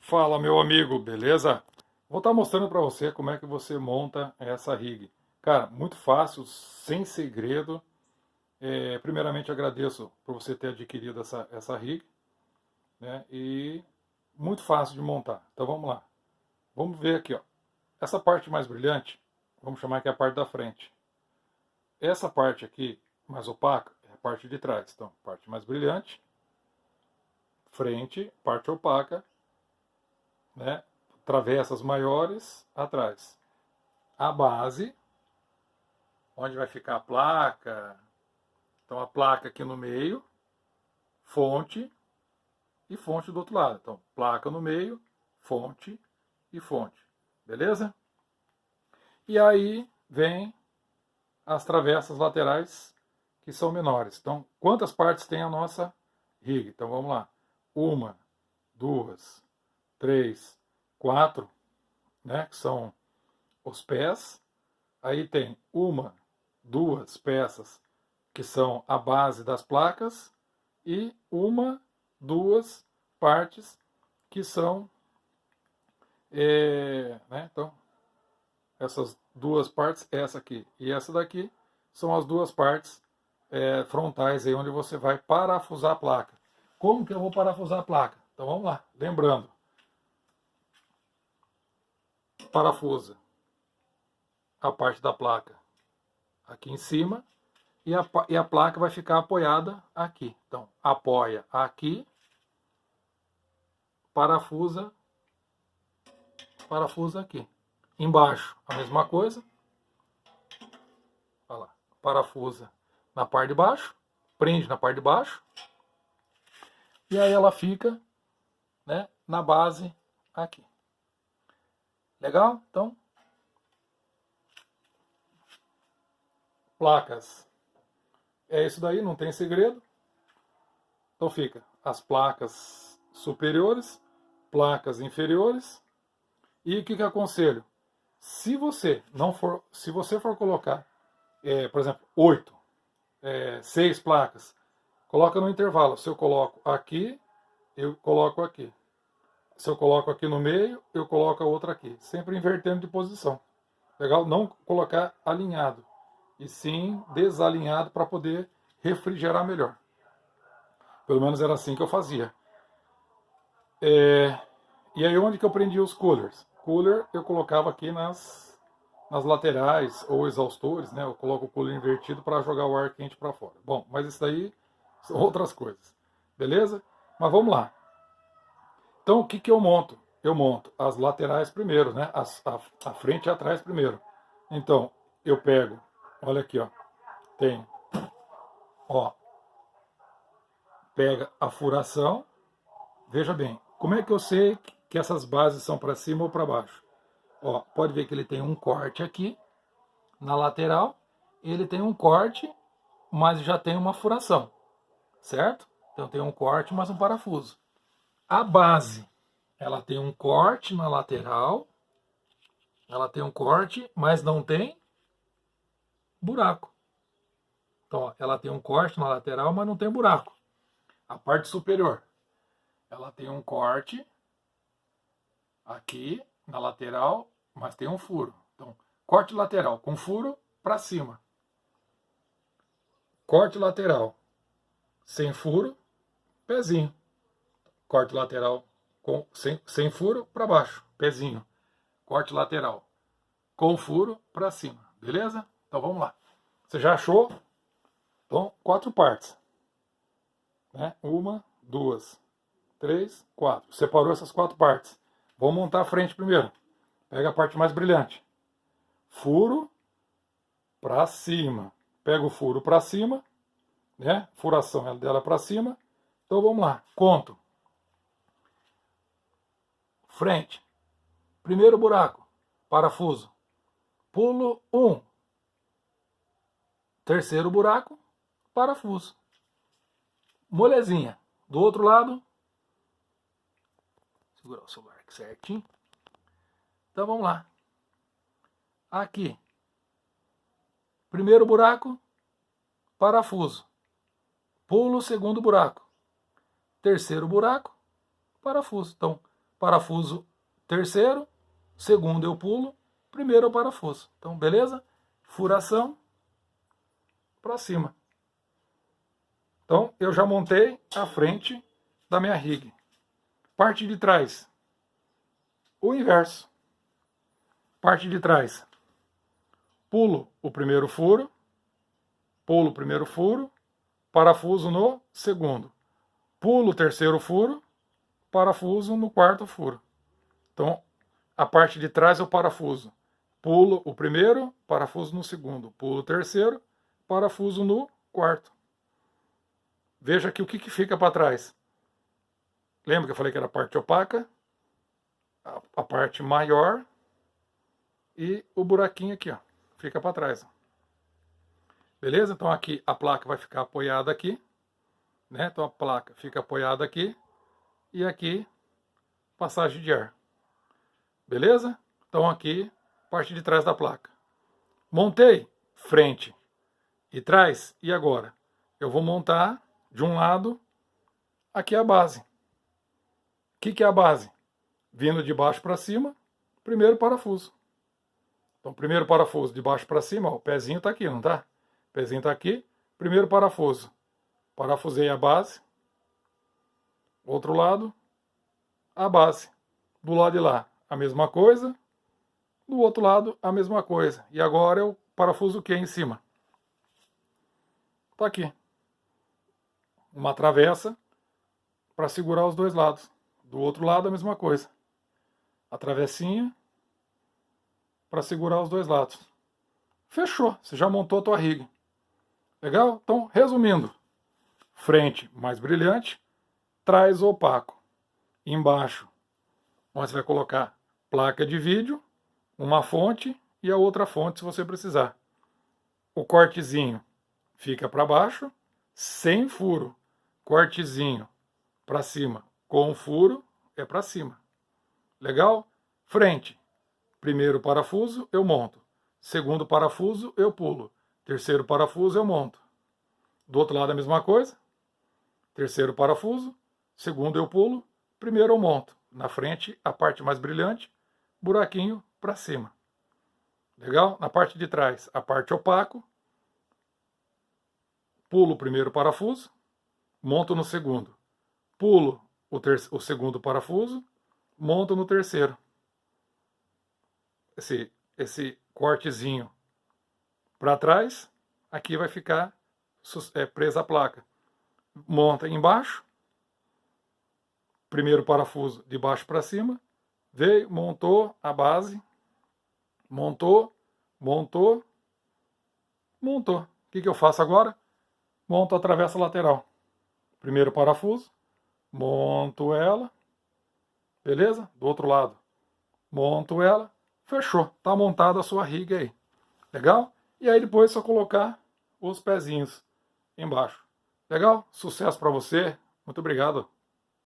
Fala, meu amigo, beleza? Vou estar mostrando para você como é que você monta essa rig. Cara, muito fácil, sem segredo. Primeiramente agradeço por você ter adquirido essa rig, né? E muito fácil de montar. Então vamos lá. Vamos ver aqui, ó. Essa parte mais brilhante, vamos chamar que é a parte da frente. Essa parte aqui, mais opaca, é a parte de trás. Então, parte mais brilhante, frente, parte opaca, né? Travessas maiores atrás. A base, onde vai ficar a placa. Então a placa aqui no meio, fonte e fonte do outro lado. Então placa no meio, fonte e fonte. Beleza? E aí vem as travessas laterais que são menores. Então quantas partes tem a nossa rig? Então vamos lá. Uma, duas, três, quatro, né? Que são os pés. Aí tem uma, duas peças que são a base das placas e uma, duas partes que são, né, então, essas duas partes, essa aqui e essa daqui, são as duas partes frontais aí onde você vai parafusar a placa. Como que eu vou parafusar a placa? Então vamos lá, lembrando, parafusa a parte da placa aqui em cima e a placa vai ficar apoiada aqui. Então apoia aqui, parafusa aqui. Embaixo, a mesma coisa. Olha lá, parafusa na parte de baixo, prende na parte de baixo. E aí ela fica, né, na base aqui. Legal? Então, placas. É isso daí, não tem segredo. Então fica as placas superiores, placas inferiores. E o que eu aconselho? Se você for colocar, por exemplo, 8, 6 placas, coloca no intervalo. Se eu coloco aqui, eu coloco aqui. Se eu coloco aqui no meio, eu coloco a outra aqui. Sempre invertendo de posição. Legal? Não colocar alinhado, e sim desalinhado para poder refrigerar melhor. Pelo menos era assim que eu fazia. E aí onde que eu prendia os coolers? Cooler eu colocava aqui nas laterais ou exaustores, né? Eu coloco o cooler invertido para jogar o ar quente para fora. Bom, mas isso daí são outras coisas. Beleza? Mas vamos lá. Então o que eu monto? Eu monto as laterais primeiro, né? A frente e atrás primeiro. Então eu pego, olha aqui, ó. Tem, ó, pega a furação. Veja bem, como é que eu sei que essas bases são para cima ou para baixo? Ó, pode ver que ele tem um corte aqui na lateral, ele tem um corte, mas já tem uma furação, certo? Então tem um corte, mas um parafuso. A base, ela tem um corte na lateral, ela tem um corte, mas não tem buraco. Então, ó, ela tem um corte na lateral, mas não tem buraco. A parte superior, ela tem um corte aqui na lateral, mas tem um furo. Então, corte lateral com furo para cima. Corte lateral sem furo, pezinho. Corte lateral sem furo para baixo, pezinho. Corte lateral com furo para cima. Beleza? Então vamos lá. Você já achou? Então, 4 partes. Né? 1, 2, 3, 4. Separou essas 4 partes. Vamos montar a frente primeiro. Pega a parte mais brilhante. Furo para cima. Pega o furo para cima, né? Furação dela para cima. Então vamos lá. Conto. Frente. Primeiro buraco. Parafuso. Pulo 1. Terceiro buraco. Parafuso. Molezinha. Do outro lado. Segurar o celular aqui certinho. Então vamos lá. Aqui. Primeiro buraco. Parafuso. Pulo o segundo buraco. Terceiro buraco. Parafuso. Então, parafuso terceiro, segundo eu pulo, primeiro eu parafuso. Então, beleza? Furação para cima. Então, eu já montei a frente da minha rig. Parte de trás, o inverso. Parte de trás, pulo o primeiro furo, parafuso no segundo. Pulo o terceiro furo, parafuso no quarto furo. Então, a parte de trás é o parafuso. Pulo o primeiro, parafuso no segundo. Pulo o terceiro, parafuso no quarto. Veja aqui o que fica para trás. Lembra que eu falei que era a parte opaca? A parte maior e o buraquinho aqui, ó, fica para trás. Ó. Beleza? Então aqui a placa vai ficar apoiada aqui. Né? Então a placa fica apoiada aqui. E aqui, passagem de ar. Beleza? Então aqui, parte de trás da placa. Montei frente e trás. E agora? Eu vou montar de um lado aqui a base. O que é a base? Vindo de baixo para cima, primeiro parafuso. Então, primeiro parafuso de baixo para cima, ó, o pezinho está aqui, não tá? O pezinho está aqui. Primeiro parafuso. Parafusei a base. Outro lado, a base. Do lado de lá, a mesma coisa. Do outro lado, a mesma coisa. E agora eu parafuso o que em cima? Está aqui. Uma travessa para segurar os dois lados. Do outro lado, a mesma coisa. A travessinha para segurar os dois lados. Fechou. Você já montou a tua rig. Legal? Então, resumindo. Frente mais brilhante, trás opaco. Embaixo, onde você vai colocar placa de vídeo, uma fonte e a outra fonte se você precisar. O cortezinho fica para baixo, sem furo. Cortezinho para cima, com furo, é para cima. Legal? Frente. Primeiro parafuso, eu monto. Segundo parafuso, eu pulo. Terceiro parafuso, eu monto. Do outro lado, a mesma coisa. Terceiro parafuso. Segundo, eu pulo. Primeiro, eu monto. Na frente, a parte mais brilhante. Buraquinho para cima. Legal? Na parte de trás, a parte opaco. Pulo o primeiro parafuso. Monto no segundo. Pulo o segundo parafuso. Monto no terceiro. Esse cortezinho para trás, aqui vai ficar presa a placa. Monta embaixo, primeiro parafuso de baixo para cima, veio, montou a base, montou. O que eu faço agora? Monto a travessa lateral. Primeiro parafuso, monto ela, beleza? Do outro lado, monto ela, fechou. Tá montada a sua rig aí. Legal? E aí depois é só colocar os pezinhos embaixo. Legal? Sucesso para você. Muito obrigado.